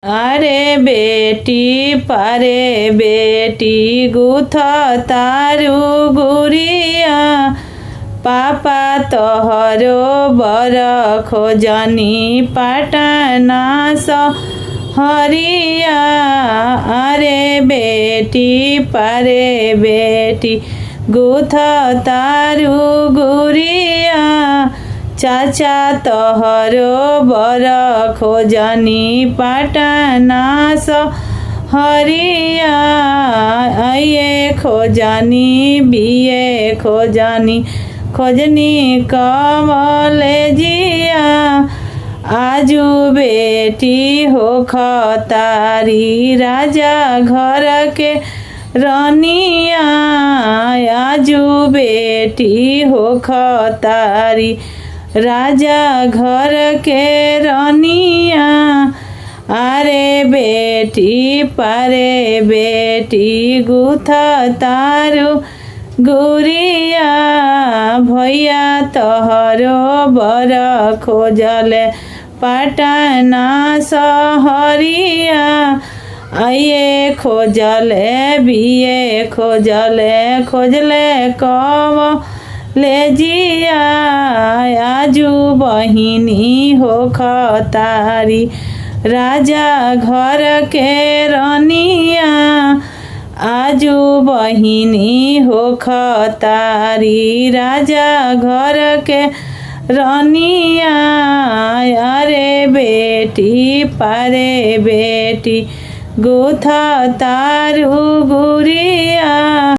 अरे बेटी पारे बेटी गुथ तारु गुरिया पापा तोहरो बर खोजनी पाटना हरिया। अरे बेटी पारे बेटी गुथ तारु गुरिया चाचा तोहरो बर खोजनी पाटना हरिया। आइए खोजनी बिये खोजनी खोजनी कमलेजिया आजू बेटी हो खतारी राजा घर के रनिया। आजू बेटी हो खतारी राजा घर के रनिया। अरे बेटी पारे बेटी गुथ तारु गुरिया भैया तोहरो बर खोजले पाटना सहरिया। आइए खोजले बिये खोजले खोजले कम ले जिया आजू बहिनी हो खतारी राजा घर के रनिया। आजू बहिनी हो खतारी राजा घर के रनिया। अरे बेटी पारे बेटी गुथ तारु गुरिया।